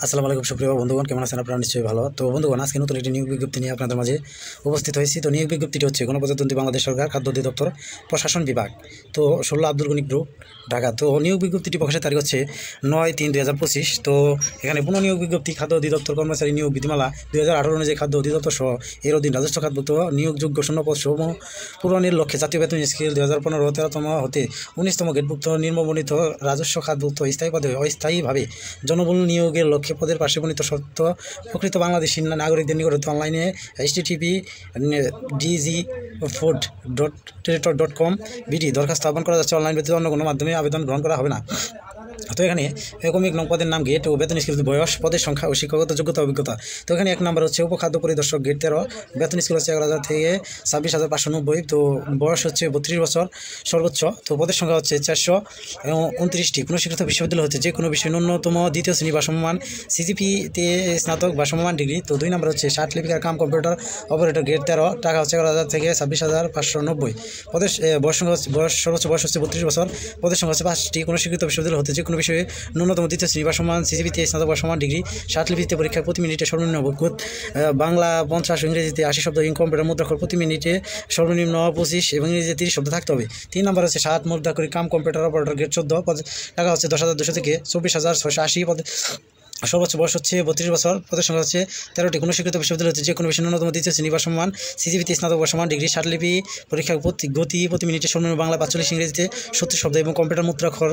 আসসালামু আলাইকুম সুপ্রিয় বন্ধুগণ, কেমন আছেন আপনারা? নিশ্চয়ই ভালো। তো বন্ধুগণ, আজকে নতুন একটি নিয়োগ বিজ্ঞপ্তি নিয়ে আপনাদের মাঝে উপস্থিত হয়েছি। তো নিয়োগ বিজ্ঞপ্তিটি হচ্ছে গণপ্রজাতন্ত্রী বাংলাদেশ সরকার খাদ্য অধিদপ্তর প্রশাসন বিভাগ, তো 16 আব্দুল গনি গ্রুপ, ঢাকা। তো নিয়োগ বিজ্ঞপ্তিটি প্রকাশের তারিখ হচ্ছে 9/3/2025। তো এখানে পুনঃনিয়োগ বিজ্ঞপ্তি খাদ্য অধিদপ্তর কর্মচারী নিয়োগ বিধিমালা 2018 অনুযায়ী খাদ্য অধিদপ্তর সহ এর অধীন রাজস্ব খাতভুক্ত নিয়োগযোগ্য শূন্যপদ সমূহ পূরণের লক্ষ্যে জাতীয় বেতন স্কেল 2015 13তম হতে 19তম গেটভুক্ত নিম্নবর্ণিত রাজস্ব খাতভুক্ত স্থায়ী পদে অস্থায়ীভাবে জনবল নিয়োগের লক্ষ্যে পদের পাশে বর্ণিত সত্য প্রকৃত বাংলাদেশী নাগরিকদের নিকট অনলাইনে http://dgfood.territory.com বিডি দরখাস্ত আহ্বান করা যাচ্ছে। অনলাইন ব্যতীত অন্য কোনো মাধ্যমে আবেদন গ্রহণ করা হবে না। তো এখানে ক্রমিক নং পদের নাম গেট ও বেতন স্কেল বয়স, পদের সংখ্যা ও শিক্ষাগত যোগ্যতা অভিজ্ঞতা। তো এখানে 1 নম্বর হচ্ছে উপখাদ্য পরিদর্শক গেট 13, বেতন স্কেল হচ্ছে 11,000 থেকে 26,590। তো বয়স হচ্ছে 32 বছর সর্বোচ্চ। তো পদের সংখ্যা হচ্ছে 429টি। কোনো শিক্ষিত বিশ্ববিদ্যালয় হচ্ছে যে কোনো বিষয়ে ন্যূনতম দ্বিতীয় শ্রেণী বা সমমান, সিজিপিতে স্নাতক বা সমমান ডিগ্রি। তো 2 নম্বর হচ্ছে ষাট লিপিকার কাম কম্পিউটার অপারেটর গেট 13, টাকা হচ্ছে 11,000 থেকে 26,590। পদের বয়স সংখ্যা সর্বোচ্চ বয়স হচ্ছে 32 বছর। পদের সংখ্যা হচ্ছে 5টি। কোনো শিক্ষিত বিশ্ববিদ্যালয় হতে যে কোনো বিষয়ে ন্যূনতম দ্বিতীয় শ্রেণী বা সমান, সিজিপিতে স্নাতক বা সমান ডিগ্রি। ষাট লিপিতে পরীক্ষায় প্রতি মিনিটে সর্বনিম্ন বাংলা 50, ইংরেজিতে 80 শব্দ এবং কম্পিউটার মুদ্রাক্ষর প্রতি মিনিটে সর্বনিম্ন 25 এবং ইংরেজিতে 30 শব্দ থাকতে হবে। 3 নম্বর হচ্ছে 7 মুদ্রাক্ষরিক কাম কম্পিউটার অপারেটর গেট 14, টাকা হচ্ছে 10,200 থেকে 24,680। পদে সর্বোচ্চ বয়স হচ্ছে 32 বছর। পদের সংখ্যা হচ্ছে 13টি। কোনো শিক্ষিত বিশ্ববিদ্যালয় হচ্ছে যে কোনো বিষয়ে ন্যূনতম দ্বিতীয় শ্রেণী বা সমান, সিজিপিতে স্নাতক বা সমান ডিগ্রি। ষাটলিপি পরীক্ষায় গতি প্রতি মিনিটে সর্বনিম্ন বাংলা 45, ইংরেজিতে 70 শব্দ এবং কম্পিউটার মুদ্রাক্ষর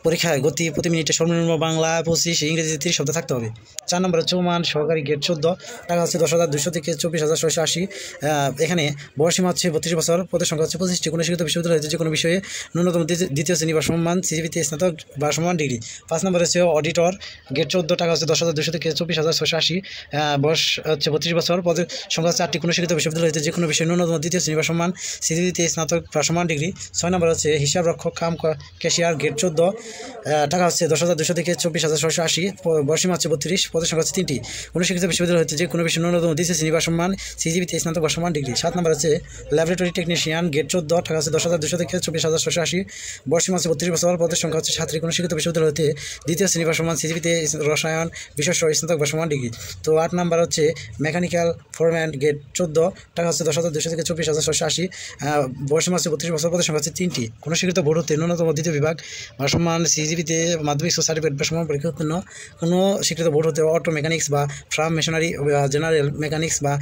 পরীক্ষায় গতি প্রতি মিনিটে সর্বনিম্ন বাংলা 25, ইংরেজিতে 30 শব্দ থাকতে হবে। 4 নম্বর হচ্ছে ওমান সহকারী গেট 14, টাকা হচ্ছে 10,200 থেকে 24,680। এখানে বয়সীমা হচ্ছে 32 বছর। পদের সংখ্যা হচ্ছে 25টি। কোনো শিক্ষিত বিশ্ববিদ্যালয় হচ্ছে যে কোনো বিষয়ে ন্যূনতম দ্বিতীয় শ্রেণী বা সমান, সিজিপিতে স্নাতক বা সমান ডিগ্রি। 5 নম্বর হচ্ছে অডিটর গেট 14, টাকা হচ্ছে 10,200 থেকে 24,680। বয়স হচ্ছে 32 বছর। পদের সংখ্যা হচ্ছে 8টি। কোনো শিক্ষিত বিশ্ববিদ্যালয় হচ্ছে যে কোনো বিষয়ে ন্যূনতম দ্বিতীয় শ্রেণী বা সমান, সিজিপিতে স্নাতক বা সমান ডিগ্রি। 6 নম্বর হচ্ছে হিসাব রক্ষক কাম ক্যাশিয়ার গেট 14, টাকা হচ্ছে 10,200 থেকে 24,680। বয়সীমা হচ্ছে 32। পদের সংখ্যা হচ্ছে 3টি। কোনো শিক্ষিত বিশ্ববিদ্যালয় হচ্ছে যে কোনো বিষয়ে ন্যূনতম দ্বিতীয় শ্রেণী বা সমান, সিজিপিতে স্নাতক বা সমান ডিগ্রি। 7 নম্বর হচ্ছে ল্যাবরেটরি টেকনিশিয়ান গেট 14, টাকা হচ্ছে 10,200 থেকে 24,680। বয়সীমা হচ্ছে 32 বছর। পদের সংখ্যা হচ্ছে 7টি। কোনো শিক্ষিত বিশ্ববিদ্যালয় হতে দ্বিতীয় শ্রেণী বা সমান, সিজিপিতে রসায়ন বিশেষ স্নাতক বা সমান ডিগ্রি। তো 8 নম্বর হচ্ছে মেকানিক্যাল ফোরম্যান গেট 14, টাকা হচ্ছে 10,200 থেকে 24,680। বয়সীমা হচ্ছে 32 বছর। পদের সংখ্যা হচ্ছে 3টি। কোনো শিক্ষিত বোর্ড হতে ন্যূনতম দ্বিতীয় বিভাগ বা সমান, সিজিপিতে মাধ্যমিক সার্টিফিকেট বা সমান পরীক্ষা উত্তীর্ণ। কোনো শিক্ষিত বোর্ড হতে অটো মেকানিক্স বা ফার্ম মেশিনারি, জেনারেল মেকানিক্স বা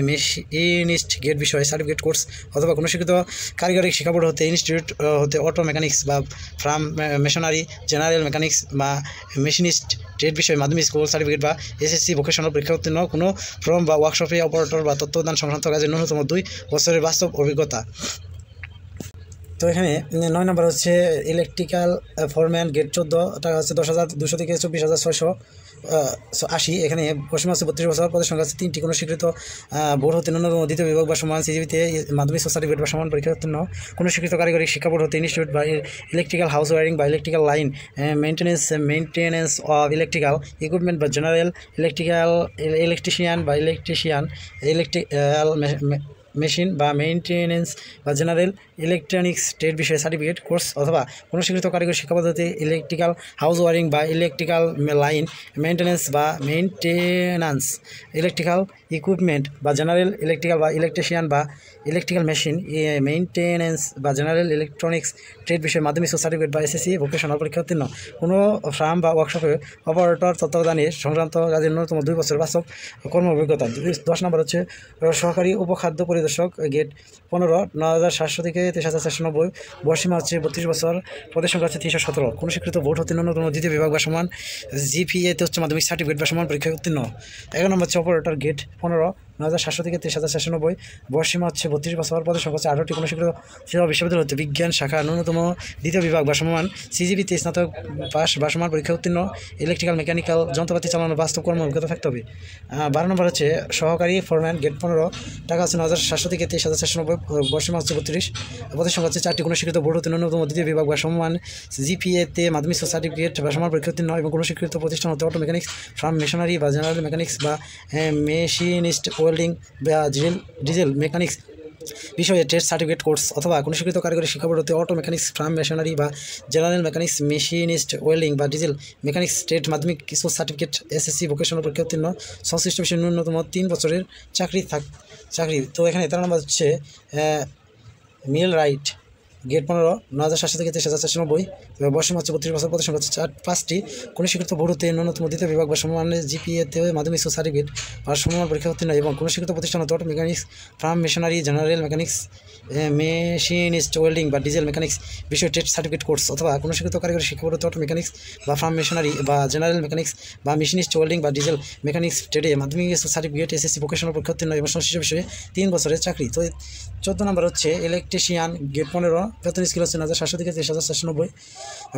মেশিনিস্ট গেট বিষয়ে সার্টিফিকেট কোর্স, অথবা কোনো শিক্ষিত কারিগরি শিক্ষা বোর্ড হতে ইনস্টিটিউট হতে অটো মেকানিক্স বা ফার্ম মেশিনারি, জেনারেল মেকানিক্স বা মেশিনিস্ট ট্রেড বিষয়ে মাধ্যমিক স্কুল সার্টিফিকেট বা এসএসসি ভোকেশনাল পরীক্ষা উত্তীর্ণ। কোনো ফর্ম বা ওয়ার্কশপে অপারেটর বা তত্ত্বাবধান সংক্রান্ত কাজে ন্যূনতম 2 বছরের বাস্তব অভিজ্ঞতা। তো এখানে 9 নম্বর হচ্ছে ইলেকট্রিক্যাল ফোরম্যান গেট 14, টাকা হচ্ছে 10,200 থেকে 24,680। এখানে বয়সীমা হচ্ছে 32 বছর। পদের সংখ্যা হচ্ছে 3টি। কোনো স্বীকৃত বোর্ড হতে ন্যূনতম দ্বিতীয় বিভাগ বা সমান, সিজিপিতে মাধ্যমিক সার্টিফিকেট বা সমান পরীক্ষা উত্তীর্ণ। কোনো স্বীকৃত কারিগরি শিক্ষা বোর্ড হতে ইনস্টিটিউট বা ইলেকট্রিক্যাল হাউস ওয়ারিং বা electrical line maintenance of electrical equipment বা জেনারেল ইলেকট্রিশিয়ান বা ইলেকট্রিক্যাল মেশিন বা মেইনটেনেন্স বা জেনারেল ইলেকট্রনিক্স ট্রেড বিষয়ে সার্টিফিকেট কোর্স, অথবা কোনো স্বীকৃত কারিগরি শিক্ষা পদ্ধতি ইলেকট্রিক্যাল হাউস ওয়ারিং বা ইলেকট্রিক্যাল লাইন মেইনটেনেন্স বা মেইনটেন্যান্স ইলেকট্রিক্যাল ইকুইপমেন্ট বা জেনারেল ইলেকট্রিক্যাল বা ইলেকট্রিশিয়ান বা ইলেকট্রিক্যাল মেশিন মেইনটেনেন্স বা জেনারেল ইলেকট্রনিক্স ট্রেড বিষয়ে মাধ্যমিক সার্টিফিকেট বা এসএসসি ভোকেশনাল পরীক্ষা উত্তীর্ণ। কোনো ফার্ম বা ওয়ার্কশপে অপারেটর তত্ত্বাবধানে সংক্রান্ত কাজের ন্যূনতম 2 বছর বাস্তব কর্ম অভিজ্ঞতা। 10 নম্বর হচ্ছে সহকারী উপখাদ্য পরিদর্শক গেট 15, 9,700 থেকে 23,490। বয়সীমা হচ্ছে 32 বছর। পদের সংখ্যা হচ্ছে 317। কোনো স্বীকৃত বোর্ড হতে ন্যূনতম দ্বিতীয় বিভাগ বা সমান, জিপিএতে হচ্ছে মাধ্যমিক সার্টিফিকেট বা সমান পরীক্ষা উত্তীর্ণ। 11 নম্বর হচ্ছে অপারেটর গেট 15, 9,700 থেকে 23,490। বয়সীমা হচ্ছে 32 বছর। পদের সংখ্যা হচ্ছে 18টি। কোনো স্বীকৃত বিশ্ববিদ্যালয় হতে বিজ্ঞান শাখা ন্যূনতম দ্বিতীয় বিভাগ বা সমান, সিজিপিতে স্নাতক পাস বা সমান পরীক্ষা উত্তীর্ণ। ইলেকট্রিক্যাল মেকানিক্যাল যন্ত্রপাতি চালানোর বাস্তব কর্ম অভিজ্ঞতা থাকতে হবে। 12 নম্বর হচ্ছে সহকারী ফোরম্যান গেট 15, টাকা হচ্ছে 9,700 থেকে 23,490। বয়সীমা হচ্ছে 32। পদের সংখ্যা হচ্ছে 4টি। কোনো স্বীকৃত বোর্ড হতে ন্যূনতম দ্বিতীয় বিভাগ বা সমান, জিপিএতে মাধ্যমিক সার্টিফিকেট বা সমান পরীক্ষা উত্তীর্ণ। এবং কোনো স্বীকৃত প্রতিষ্ঠান হতে অটো মেকানিক্স, ফার্ম মেশিনারি বা জেনারেল মেকানিক্স বা মেশিনিস্ট ওয়েল্ডিং বা ডিজেল মেকানিক্স বিষয়ে ট্রেড সার্টিফিকেট কোর্স অথবা কোনো স্বীকৃত কারিগরি শিক্ষা বোর্ড হতে অটো মেকানিক্স, ফার্ম মেশিনারি বা জেনারেল মেকানিক্স, মেশিনিস্ট, ওয়েল্ডিং বা ডিজেল মেকানিক্স ট্রেড মাধ্যমিক কিছু সার্টিফিকেট, এসএসসি ভোকেশনাল পরীক্ষা উত্তীর্ণ, সংশ্লিষ্ট বিষয়ে ন্যূনতম 3 বছরের চাকরি। তো এখানে 13 নম্বর হচ্ছে মিল রাইট, গেট 15, 9,700 থেকে 23,490, বয়সীম হচ্ছে 32 বছর, পদের সংখ্যা হচ্ছে 5টি, কোনো স্বীকৃত বোর্ডতে ন্যূনতম দ্বিতীয় বিভাগ বা সমমানের জিপিএতে মাধ্যমিক সার্টিফিকেট বা সমমান পরীক্ষা উত্তীর্ণ এবং কোনো স্বীকৃত প্রতিষ্ঠান হতে auto mechanics, farm machinery, general mechanics, machinist, welding বা ডিজেল মেকানিক্স বিষয়ে ট্রেড সার্টিফিকেট কোর্স অথবা কোনো স্বীকৃত কারিগরি শিক্ষা বোর্ড হতে অটো মেকানিক্স বা ফার্ম মেশিনারি বা জেনারেল মেকানিক্স বা মেশিনিস্ট, ওয়েল্ডিং বা ডিজেল মেকানিক্স ট্রেডে মাধ্যমিক সার্টিফিকেট, এসএসসি ভোকেশনাল পরীক্ষা উত্তীর্ণ এবং সংশ্লিষ্ট বিষয়ে 3 বছরের চাকরি। তো 14 নম্বর হচ্ছে ইলেকট্রিশিয়ান, গেট 15, বেতন স্কেল হচ্ছে 9,700 থেকে 23,490,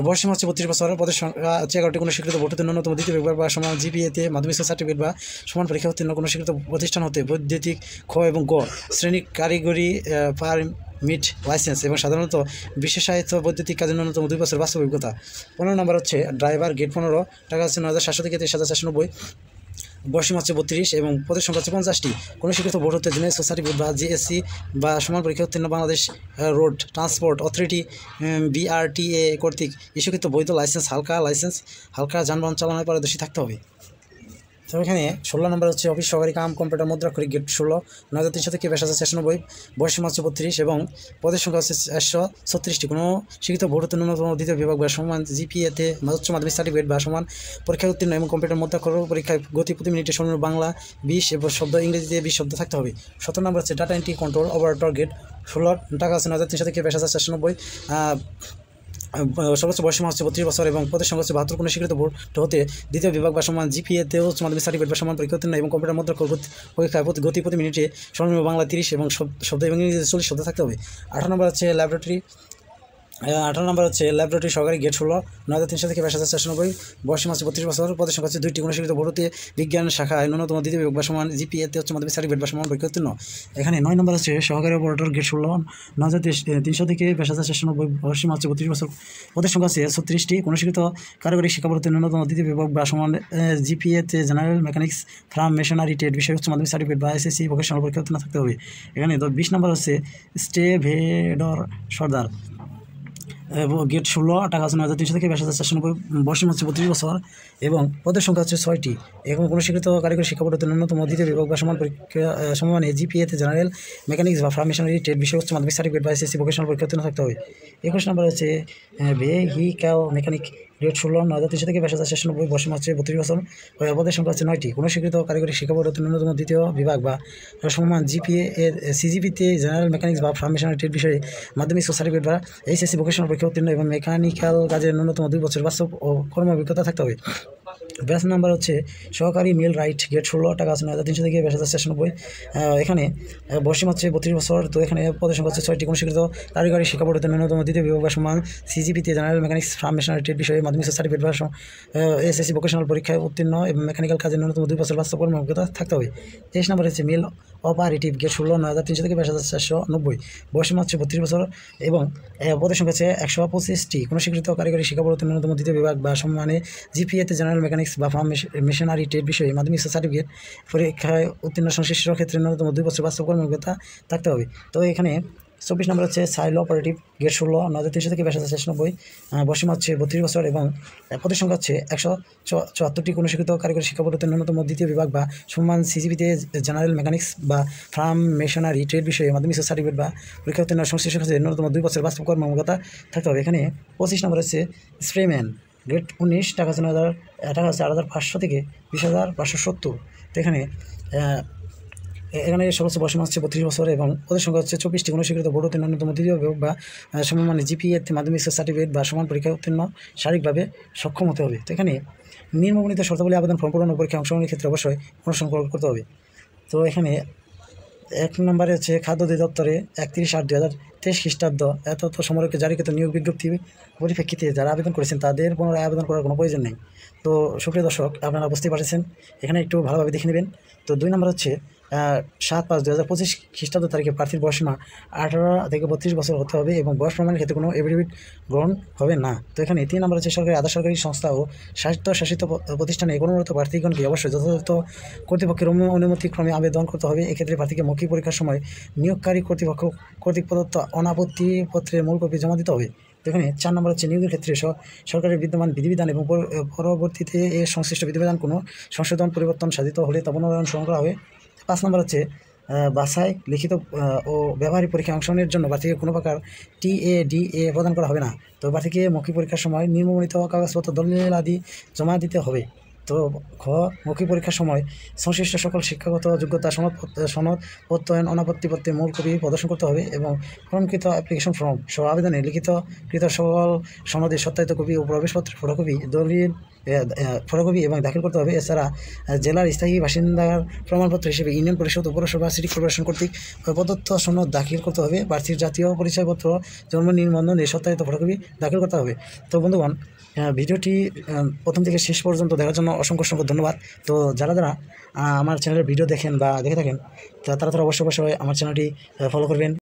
বয়সীমা হচ্ছে 32 বছর, পদের সংখ্যা হচ্ছে 11টি, কোনো স্বীকৃত বোর্ড হতে ন্যূনতম দ্বিতীয় বিভাগ বা সমান জিপিএতে মাধ্যমিক সার্টিফিকেট বা সমান পরীক্ষা উত্তীর্ণ, কোনো স্বীকৃত প্রতিষ্ঠান হতে বৈদ্যুতিক খ এবং গ শ্রেণী কারিগরি পারমিট লাইসেন্স এবং সাধারণত বিশেষায়িত বৈদ্যুতিক কাজের ন্যূনতম 2 বছর বাস্তব অভিজ্ঞতা। 15 নম্বর হচ্ছে ড্রাইভার, গেট 15, টাকা হচ্ছে 9,700 থেকে 23,490, বয়সীমা হচ্ছে 32 এবং পদের সংখ্যা হচ্ছে 50টি, কোনো স্বীকৃত বোর্ড হতে জেনারেল সার্টিফিকেট বা জিএসসি বা সমান পরীক্ষা উত্তীর্ণ, Bangladesh road transport authority BRTA কর্তৃক ইস্যুকৃত বৈধ লাইসেন্স, হালকা যানবাহন চালানোর পারদর্শী থাকতে হবে। তো এখানে 16 নম্বর হচ্ছে অফিস সহকারী কাম কম্পিউটার মুদ্রাক্ষরিক, গেট 16, 9,300 থেকে 22,490, বয়সীমা হচ্ছে 32 এবং পদের সংখ্যা হচ্ছে 136টি, কোনো স্বীকৃত বোর্ড হতে ন্যূনতম দ্বিতীয় বিভাগ বা সমান জিপিএতে উচ্চ মাধ্যমিক সার্টিফিকেট বা সমান পরীক্ষা উত্তীর্ণ এবং কম্পিউটার মুদ্রাক্ষর পরীক্ষায় গতি প্রতি মিনিটে সর্বনিম্ন বাংলা 20 এবং শব্দ, ইংরেজিতে 20 শব্দ থাকতে হবে। 17 নম্বর হচ্ছে data entry control operator, get 16, টাকা হচ্ছে 9,300 থেকে 22,490, সর্বোচ্চ বয়সীমা হচ্ছে 32 বছর এবং পদের সংখ্যা হচ্ছে 72, কোনো স্বীকৃত বোর্ড হতে দ্বিতীয় বিভাগ বা সমান জিপিএতে উচ্চ মাধ্যমিক সার্টিফিকেট বা সমান পরীক্ষা উত্তীর্ণ এবং কম্পিউটার মুদ্রাক্ষর পরীক্ষায় গতি প্রতি মিনিটে সর্বনিম্ন বাংলা 30 এবং শব্দ এবং ইংরেজিতে 40 শব্দ থাকতে হবে। 18 নম্বর হচ্ছে ল্যাবরেটরি সহকারী, গেট 16, 9,300 থেকে 22,490, বয়সীমা হচ্ছে 32 বছর, পদের সংখ্যা হচ্ছে 2টি, কোনো স্বীকৃত বোর্ড হতে বিজ্ঞান শাখায় ন্যূনতম দ্বিতীয় বিভাগ বা সমান জিপিএতে উচ্চ মাধ্যমিক সার্টিফিকেট বা সমান পরীক্ষা উত্তীর্ণ। এখানে 9 নম্বর হচ্ছে সহকারী অপারেটর, গেট 16, 9,300 থেকে 22,490, বয়সীমা হচ্ছে 32 বছর, পদের সংখ্যা হচ্ছে 36টি, কোনো স্বীকৃত কারিগরি শিক্ষা বোর্ড হতে ন্যূনতম দ্বিতীয় বিভাগ বা সমান জিপিএতে general mechanics, farm machinery trade বিষয়ে উচ্চ মাধ্যমিক সার্টিফিকেট বা এসএসসি ভোকেশনাল পরীক্ষা উত্তীর্ণ থাকতে হবে। এখানে 20 নম্বর হচ্ছে স্টেভেডর সর্দার, গেট 16, টাকা হচ্ছে 9,300 থেকে 22,490, বয়সীমা হচ্ছে 32 বছর এবং পদের সংখ্যা হচ্ছে 6টি এবং কোনো স্বীকৃত কারিগরি শিক্ষা বোর্ড হতে ন্যূনতম দ্বিতীয় বিভাগ বা সমান পরীক্ষা সমমানে জিপিএতে জেনারেল মেকানিক্স বা ফার্ম মেশিনারি ট্রেড বিষয়ে উচ্চ মাধ্যমিক সার্টিফিকেট বা এসএসসি ভোকেশনাল পরীক্ষা উত্তীর্ণ থাকতে হবে। 21 নম্বর হচ্ছে ভেহিক্যাল মেকানিক, গেট 16, 9,300 থেকে 22,490, বয়সীমা হচ্ছে 32 বছর, পদের সংখ্যা হচ্ছে 9টি, কোনো স্বীকৃত কারিগরি শিক্ষা বোর্ড হতে ন্যূনতম দ্বিতীয় বিভাগ বা সমমান সিজিপিতে জেনারেল মেকানিক্স বা ফার্ম মেশিনারি ট্রেড বিষয়ে মাধ্যমিক সার্টিফিকেট বা এইচএসসি ভোকেশনাল পরীক্ষা উত্তীর্ণ এবং মেকানিক্যাল কাজের ন্যূনতম 2 বছর বাস্তব ও কর্ম অভিজ্ঞতা থাকতে হবে। 22 নম্বর হচ্ছে সহকারী মিল রাইট, গেট 16, টাকা আছে 9,300 থেকে 22,490, এখানে বয়সীমা হচ্ছে 32 বছর। তো এখানে পদের সংখ্যা হচ্ছে 6টি, কোনো স্বীকৃত কারিগরি শিক্ষা বোর্ড হতে ন্যূনতম দ্বিতীয় বিভাগ বা সমান সিজিপিতে general mechanics, farm machinery trade বিষয়ে মাধ্যমিক সার্টিফিকেট বা এসএসসি ভোকেশনাল পরীক্ষায় উত্তীর্ণ এবং মেকানিক্যাল কাজের ন্যূনতম 2 বছর বাস্তব কর্ম অভিজ্ঞতা থাকতে হবে। 23 নম্বর হচ্ছে মিল অপারেটিভ, গেট 16, 9,300 থেকে 22,490, বয়সীমা হচ্ছে 32 বছর এবং পদের সংখ্যা হচ্ছে 125টি, কোনো স্বীকৃত কারিগরি শিক্ষা বোর্ড হতে ন্যূনতম দ্বিতীয় বিভাগ বা সম্মানে জিপিএতে জেনারেল মেকানিক্স বা ফার্ম মেশিনারি ট্রেড বিষয়ে মাধ্যমিক সার্টিফিকেট পরীক্ষায় উত্তীর্ণ সংশ্লিষ্ট ক্ষেত্রে ন্যূনতম 2 বছর বাস্তব কর্ম অভিজ্ঞতা থাকতে হবে। তো এখানে 24 নম্বর হচ্ছে সাইল অপারেটিভ, গেট 16, 9,300 থেকে 22,490, বয়সীমা হচ্ছে 32 বছর এবং পদের সংখ্যা হচ্ছে 174টি, কোনো স্বীকৃত কারিগরি শিক্ষা বোর্ড হতে ন্যূনতম দ্বিতীয় বিভাগ বা সমান সিজিপিতে জেনারেল মেকানিক্স বা ফার্ম মেশিনারি ট্রেড বিষয়ে মাধ্যমিক সার্টিফিকেট বা পরীক্ষা উত্তীর্ণ সংশ্লিষ্ট ক্ষেত্রে ন্যূনতম 2 বছর বাস্তব কর্ম অভিজ্ঞতা থাকতে হবে। এখানে 25 নম্বর হচ্ছে স্প্রেম্যান, গেট 19, টাকা হচ্ছে 8,500 থেকে 20,570। তো এখানে সর্বোচ্চ বয়সীমা হচ্ছে 32 বছর এবং ওদের সংখ্যা হচ্ছে 24টি, কোনো স্বীকৃত বোর্ড হতে ন্যূনতম দ্বিতীয় বিভাগ বা সমমানে জিপিএতে মাধ্যমিক সার্টিফিকেট বা সমান পরীক্ষা উত্তীর্ণ শারীরিকভাবে সক্ষম হতে হবে। তো এখানে নিম্নবর্ণিত শর্তাবলী আবেদন ফর্ম পূরণ ও পরীক্ষা অংশগ্রহণের ক্ষেত্রে অবশ্যই অনুসরণ করতে হবে। তো এখানে 1 নম্বরে হচ্ছে খাদ্য অধিদপ্তরে 31/8/2023 খ্রিস্টাব্দ এত সমরকে জারিকৃত নিয়োগ বিজ্ঞপ্তি পরিপ্রেক্ষিতে যারা আবেদন করেছেন তাদের পুনরায় আবেদন করার কোনো প্রয়োজন নেই। তো সুপ্রিয় দর্শক, আপনারা বুঝতে পারছেন, এখানে একটু ভালোভাবে দেখে নেবেন। তো 2 নম্বর হচ্ছে 7/5/2025 খ্রিস্টাব্দ তারিখে প্রার্থীর বয়সীমা 18 থেকে 32 বছর হতে হবে এবং বয়স প্রমাণের ক্ষেত্রে কোনো এফিডেভিট গ্রহণ হবে না। তো এখানে 3 নম্বর হচ্ছে সরকারি, আধা সরকারি সংস্থা ও স্বায়ত্তশাসিত প্রতিষ্ঠানে কর্মরত প্রার্থীগণকে অবশ্যই যথাযথ কর্তৃপক্ষের অনুমতিক্রমে আবেদন করতে হবে। এক্ষেত্রে প্রার্থীকে মৌখিক পরীক্ষার সময় নিয়োগকারী কর্তৃপক্ষ কর্তৃক প্রদত্ত অনাপত্তি পত্রের মূল কপি জমা দিতে হবে। এখানে 4 নম্বর হচ্ছে নিয়োগের ক্ষেত্রে সরকারের বিদ্যমান বিধিবিধান এবং পরবর্তীতে এর সংশ্লিষ্ট বিধিবিধান কোনো সংশোধন পরিবর্তন সাধিত হলে তা পুনরায় অনুসরণ করা হবে। 5 নম্বর হচ্ছে বাছাই, লিখিত ও ব্যবহারিক পরীক্ষায় অংশগ্রহণের জন্য প্রার্থীকে কোনো প্রকার TADA প্রদান করা হবে না। তো প্রার্থীকে মৌখিক পরীক্ষার সময় নিম্নবর্ণিত কাগজপত্র দলিল আদি জমা দিতে হবে। তো মৌখিক পরীক্ষার সময় সংশ্লিষ্ট সকল শিক্ষাগত যোগ্যতা সনদ প্রত্যয়ন অনাপত্তিপত্রের মূল কপি প্রদর্শন করতে হবে এবং ফর্মকৃত অ্যাপ্লিকেশন ফর্ম সহ আবেদনে লিখিতকৃত সকল সনদের সত্যায়িত কপি ও প্রবেশপত্রের ফটোকপি দলিল ফটোকপি এবং দাখিল করতে হবে। এছাড়া জেলার স্থায়ী বাসিন্দার প্রমাণপত্র হিসেবে ইউনিয়ন পরিষদ, পৌরসভা, সিটি কর্পোরেশন কর্তৃক প্রদত্ত সনদ দাখিল করতে হবে। প্রার্থীর জাতীয় পরিচয়পত্র, জন্ম নিবন্ধন এই সত্যায়িত ফটোকপি দাখিল করতে হবে। তো বন্ধুগণ, ভিডিওটি প্রথম থেকে শেষ পর্যন্ত দেখার জন্য অসংখ্য ধন্যবাদ। তো যারা আমার চ্যানেলের ভিডিও দেখেন বা দেখে থাকেন তারা অবশ্যই আমার চ্যানেলটি ফলো করবেন।